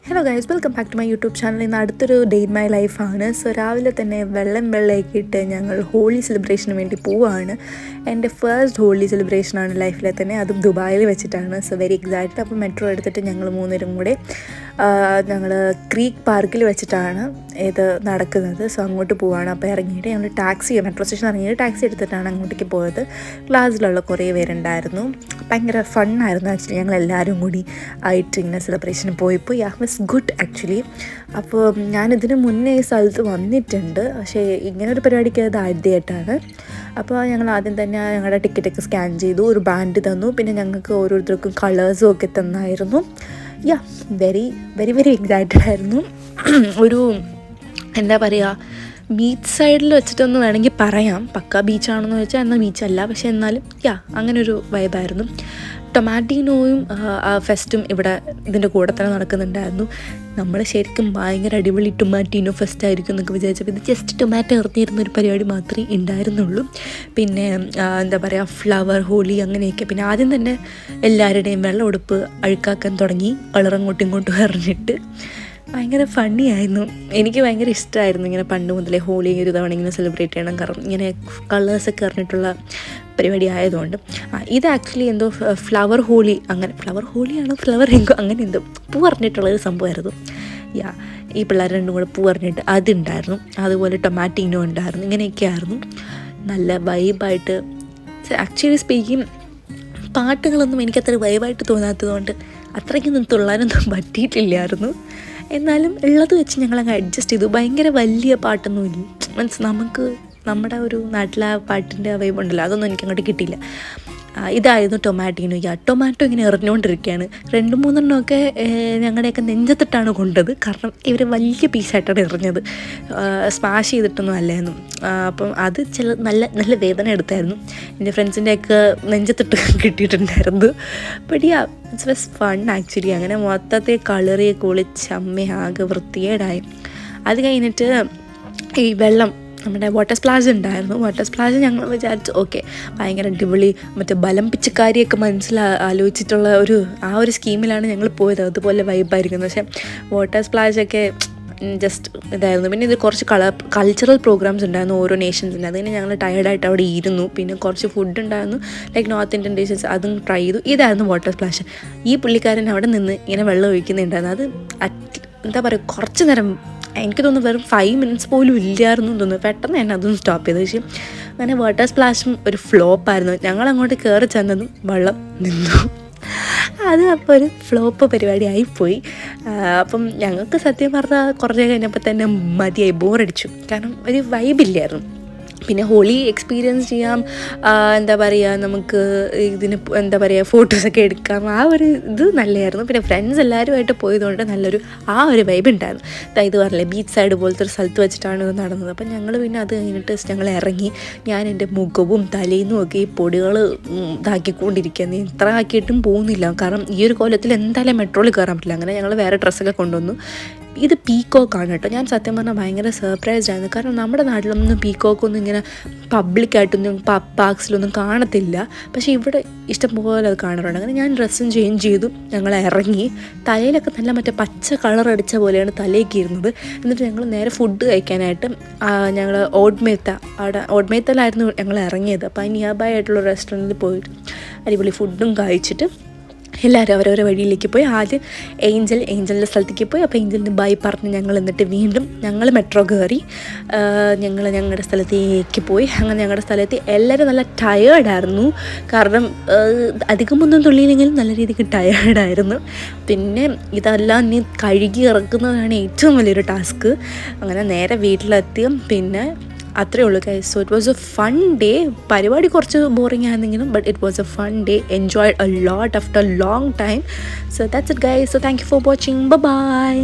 Hello guys, welcome back to my YouTube channel. ഇന്ന് അടുത്തൊരു day in my ലൈഫാണ്. So രാവിലെ തന്നെ വെള്ളമൊക്കെ ഇട്ട് ഞങ്ങൾ ഹോളി സെലിബ്രേഷന് വേണ്ടി പോവുകയാണ്. എൻ്റെ ഫസ്റ്റ് ഹോളി സെലിബ്രേഷനാണ് ലൈഫിലെ തന്നെ, അതും ദുബായിൽ വെച്ചിട്ടാണ്. So very excited. അപ്പോൾ മെട്രോ എടുത്തിട്ട് ഞങ്ങൾ മൂന്നുപേരും കൂടെ ഞങ്ങൾ ക്രീക്ക് പാർക്കിൽ വെച്ചിട്ടാണ് ഇത് നടക്കുന്നത്. സോ അങ്ങോട്ട് പോവുകയാണ്. അപ്പോൾ ഇറങ്ങിയിട്ട് ഞങ്ങൾ മെട്രോ സ്റ്റേഷൻ ഇറങ്ങിയിട്ട് ടാക്സി എടുത്തിട്ടാണ് അങ്ങോട്ടേക്ക് പോയത്. ക്ലാസ്സിലുള്ള കുറേ പേരുണ്ടായിരുന്നു. ഭയങ്കര ഫണ്ണായിരുന്നു ആക്ച്വലി. ഞങ്ങളെല്ലാവരും കൂടി ആയിട്ട് ഇങ്ങനെ സെലിബ്രേഷന് പോയപ്പോൾ വാസ് ഗുഡ് ആക്ച്വലി. അപ്പോൾ ഞാനിതിന് മുന്നേ ഈ സ്ഥലത്ത് വന്നിട്ടുണ്ട്, പക്ഷേ ഇങ്ങനൊരു പരിപാടിക്ക് അത് ആദ്യമായിട്ടാണ്. അപ്പോൾ ഞങ്ങൾ ആദ്യം തന്നെ ഞങ്ങളുടെ ടിക്കറ്റൊക്കെ സ്കാൻ ചെയ്തു, ഒരു ബാൻഡ് തന്നു, പിന്നെ ഞങ്ങൾക്ക് ഓരോരുത്തർക്കും കളേഴ്സും ഒക്കെ തന്നായിരുന്നു. വെരി വെരി വെരി എക്സൈറ്റഡ് ആയിരുന്നു. ഒരു എന്താ പറയുക, ബീച്ച് സൈഡിൽ വെച്ചിട്ടൊന്നും വേണമെങ്കിൽ പറയാം. പക്ക ബീച്ചാണെന്ന് വെച്ചാൽ എന്നാൽ ബീച്ചല്ല, പക്ഷേ എന്നാലും അങ്ങനൊരു വൈബായിരുന്നു. ടൊമാറ്റീനോയും ഫെസ്റ്റും ഇവിടെ ഇതിൻ്റെ കൂടെ തന്നെ നടക്കുന്നുണ്ടായിരുന്നു. നമ്മൾ ശരിക്കും ഭയങ്കര അടിപൊളി ടൊമാറ്റീനോ ഫെസ്റ്റ് ആയിരിക്കും എന്നൊക്കെ വിചാരിച്ചപ്പോൾ ഇത് ജസ്റ്റ് ടൊമാറ്റോ എറിഞ്ഞിരുന്നൊരു പരിപാടി മാത്രമേ ഉണ്ടായിരുന്നുള്ളൂ. പിന്നെ എന്താ പറയുക, ഫ്ലവർ ഹോളി അങ്ങനെയൊക്കെ. പിന്നെ ആദ്യം തന്നെ എല്ലാവരുടെയും വെള്ളം ഉടുപ്പ് അഴുക്കാക്കാൻ തുടങ്ങി, കളറങ്ങോട്ടും ഇങ്ങോട്ടും എറിഞ്ഞിട്ട്. ഭയങ്കര ഫണ്ണി ആയിരുന്നു. എനിക്ക് ഭയങ്കര ഇഷ്ടമായിരുന്നു ഇങ്ങനെ പണ്ട് മുതലേ ഹോളി ഒരു തവണ ഇങ്ങനെ സെലിബ്രേറ്റ് ചെയ്യണം. കാരണം ഇങ്ങനെ കളേഴ്സൊക്കെ അറിഞ്ഞിട്ടുള്ള പരിപാടി ആയതുകൊണ്ട്. ഇത് ആക്ച്വലി എന്തോ ഫ്ലവർ ഹോളി, അങ്ങനെ ഫ്ലവർ ഹോളിയാണോ ഫ്ലവർ എങ്കോ അങ്ങനെ എന്തോ പൂ അറിഞ്ഞിട്ടുള്ളൊരു സംഭവമായിരുന്നു. ഈ പിള്ളേർ രണ്ടും കൂടെ പൂ അറിഞ്ഞിട്ട് അതുണ്ടായിരുന്നു. അതുപോലെ ടൊമാറ്റീനോ ഉണ്ടായിരുന്നു. ഇങ്ങനെയൊക്കെ ആയിരുന്നു. നല്ല വൈബായിട്ട്. ആക്ച്വലി സ്പീക്കിംഗ് പാട്ടുകളൊന്നും എനിക്കത്ര വൈബായിട്ട് തോന്നാത്തതുകൊണ്ട് അത്രയ്ക്കൊന്നും തുള്ളാനൊന്നും പറ്റിയിട്ടില്ലായിരുന്നു. എന്നാലും ഉള്ളത് വെച്ച് ഞങ്ങളങ്ങ് അഡ്ജസ്റ്റ് ചെയ്തു. ഭയങ്കര വലിയ പാട്ടൊന്നുമില്ല, മീൻസ് നമുക്ക് നമ്മുടെ ഒരു നാട്ടിലെ പാട്ടിൻ്റെ വൈബ് ഉണ്ടല്ലോ, അതൊന്നും എനിക്കങ്ങോട്ട് കിട്ടിയില്ല. ഇതായിരുന്നു ടൊമാറ്റീനോ. ടൊമാറ്റോ ഇങ്ങനെ എറിഞ്ഞുകൊണ്ടിരിക്കുകയാണ്. 2-3 ഞങ്ങളുടെയൊക്കെ നെഞ്ചത്തിട്ടാണ് കൊണ്ടത്. കാരണം ഇവർ വലിയ പീസായിട്ടാണ് എറിഞ്ഞത്, സ്മാഷ് ചെയ്തിട്ടൊന്നും അല്ലായിരുന്നു. അപ്പം അത് നല്ല നല്ല വേദന എടുത്തായിരുന്നു. എൻ്റെ ഫ്രണ്ട്സിൻ്റെയൊക്കെ നെഞ്ചത്തിട്ട് കിട്ടിയിട്ടുണ്ടായിരുന്നു. But it's was fun actually. അങ്ങനെ മൊത്തത്തെ കളറി കുളിച്ച് ആകെ വൃത്തികേടായി. അത് കഴിഞ്ഞിട്ട് ഈ വെള്ളം, നമ്മുടെ വാട്ടർ സ്പ്ലാഷ് ഉണ്ടായിരുന്നു. വാട്ടർ സ്പ്ലാഷ് ഞങ്ങൾ വിചാരിച്ചു ഓക്കെ ഭയങ്കര അടിപൊളി, മറ്റേ ബലം പിച്ചക്കാരിയൊക്കെ ആലോചിച്ചിട്ടുള്ള ഒരു സ്കീമിലാണ് ഞങ്ങൾ പോയത്. അതുപോലെ വൈബായിരിക്കുന്നു. പക്ഷേ വാട്ടർ സ്പ്ലാഷൊക്കെ ജസ്റ്റ് ഇതായിരുന്നു. പിന്നെ ഇത് കുറച്ച് കൾച്ചറൽ പ്രോഗ്രാംസ് ഉണ്ടായിരുന്നു ഓരോ നേഷൻസിൻ്റെ. അതിന് ഞങ്ങൾ ടയർഡായിട്ട് അവിടെ ഇരുന്നു. പിന്നെ കുറച്ച് ഫുഡ് ഉണ്ടായിരുന്നു, ലൈക്ക് നോർത്ത് ഇന്ത്യൻ ഡിഷസ്, അതും ട്രൈ ചെയ്തു. ഇതായിരുന്നു വാട്ടർ സ്പ്ലാഷ്. ഈ പുള്ളിക്കാരൻ അവിടെ നിന്ന് ഇങ്ങനെ വെള്ളം ഒഴിക്കുന്നുണ്ടായിരുന്നു. അത് എന്താ പറയുക, കുറച്ച് നേരം, എനിക്ക് തോന്നുന്നു വെറും 5 minutes പോലും ഇല്ലായിരുന്നു തോന്നുന്നു. പെട്ടെന്ന് തന്നെ അതൊന്നും സ്റ്റോപ്പ് ചെയ്തു. പക്ഷേ അങ്ങനെ വാട്ടർ സ്പ്ലാഷും ഒരു ഫ്ലോപ്പായിരുന്നു. ഞങ്ങളങ്ങോട്ട് കയറി ചെന്നതും വെള്ളം നിന്നു. അത് അപ്പോൾ ഒരു ഫ്ലോപ്പ് പരിപാടി ആയിപ്പോയി. അപ്പം ഞങ്ങൾക്ക് സത്യം പറഞ്ഞാൽ കുറേ കഴിഞ്ഞപ്പോൾ തന്നെ മതിയായി, ബോറടിച്ചു. കാരണം ഒരു വൈബില്ലായിരുന്നു. പിന്നെ ഹോളി എക്സ്പീരിയൻസ് ചെയ്യാം, എന്താ പറയുക, നമുക്ക് ഇതിന് എന്താ പറയുക ഫോട്ടോസൊക്കെ എടുക്കാം. ഒരു ഇത് നല്ലതായിരുന്നു. പിന്നെ ഫ്രണ്ട്സ് എല്ലാവരുമായിട്ട് പോയതുകൊണ്ട് നല്ലൊരു വൈബ് ഉണ്ടായിരുന്നു. ഇത് പറഞ്ഞില്ലേ, ബീച്ച് സൈഡ് പോലത്തെ ഒരു സ്ഥലത്ത് വെച്ചിട്ടാണ് ഇത് നടന്നത്. അപ്പം ഞങ്ങൾ പിന്നെ അത് കഴിഞ്ഞിട്ട് ഞങ്ങൾ ഇറങ്ങി. ഞാൻ എൻ്റെ മുഖവും തലേന്നും ഒക്കെ ഈ പൊടികൾ ഇതാക്കിക്കൊണ്ടിരിക്കുകയാണ്. ഇത്ര ആക്കിയിട്ടും പോകുന്നില്ല. കാരണം ഈ ഒരു കോലത്തിൽ എന്തായാലും മെട്രോയിൽ കയറാൻ പറ്റില്ല. അങ്ങനെ ഞങ്ങൾ വേറെ ഡ്രസ്സൊക്കെ കൊണ്ടുവന്നു. ഇത് പീക്കോക്കാണ് കേട്ടോ. ഞാൻ സത്യം പറഞ്ഞാൽ ഭയങ്കര സർപ്രൈസ്ഡ് ആയിരുന്നു. കാരണം നമ്മുടെ നാട്ടിലൊന്നും പീക്കോക്കൊന്നും ഇങ്ങനെ പബ്ലിക്കായിട്ടൊന്നും പാർക്സിലൊന്നും കാണത്തില്ല. പക്ഷേ ഇവിടെ ഇഷ്ടംപോലെ അത് കാണാറുണ്ട്. അങ്ങനെ ഞാൻ ഡ്രസ്സും ചേഞ്ച് ചെയ്തു, ഞങ്ങൾ ഇറങ്ങി. തലയിലൊക്കെ നല്ല മറ്റേ പച്ച കളർ അടിച്ച പോലെയാണ് തലയൊക്കെ ഇരുന്നത്. എന്നിട്ട് ഞങ്ങൾ നേരെ ഫുഡ് കഴിക്കാനായിട്ട് ഞങ്ങൾ ഓഡ്മേത്തലായിരുന്നു ഞങ്ങൾ ഇറങ്ങിയത്. അപ്പോൾ നിയർ ബൈ ആയിട്ടുള്ള റെസ്റ്റോറൻറ്റിൽ പോയിട്ട് അടിപൊളി ഫുഡും കഴിച്ചിട്ട് എല്ലാവരും അവരവരുടെ വഴിയിലേക്ക് പോയി. ആദ്യം ഏഞ്ചലിൻ്റെ സ്ഥലത്തേക്ക് പോയി. അപ്പോൾ ഏഞ്ചലിന് ബൈ പറഞ്ഞ് ഞങ്ങൾ എന്നിട്ട് വീണ്ടും ഞങ്ങൾ മെട്രോ കയറി ഞങ്ങളുടെ സ്ഥലത്തേക്ക് പോയി. അങ്ങനെ ഞങ്ങളുടെ സ്ഥലത്ത് എല്ലാവരും നല്ല ടയേർഡായിരുന്നു. കാരണം അധികമൊന്നും തുള്ളിയില്ലെങ്കിലും നല്ല രീതിക്ക് ടയേർഡായിരുന്നു. പിന്നെ ഇതെല്ലാം ഇനി കഴുകി ഇറക്കുന്നതാണ് ഏറ്റവും വലിയൊരു ടാസ്ക്. അങ്ങനെ നേരെ വീട്ടിലെത്തി. പിന്നെ അത്രയേ ഉള്ളൂ guys. So it was a fun day. പരിപാടി കുറച്ച് ബോറിംഗ് ആയിരുന്നെങ്കിലും but it was a fun day. Enjoyed a lot after a long time. So that's it guys. So thank you for watching. By.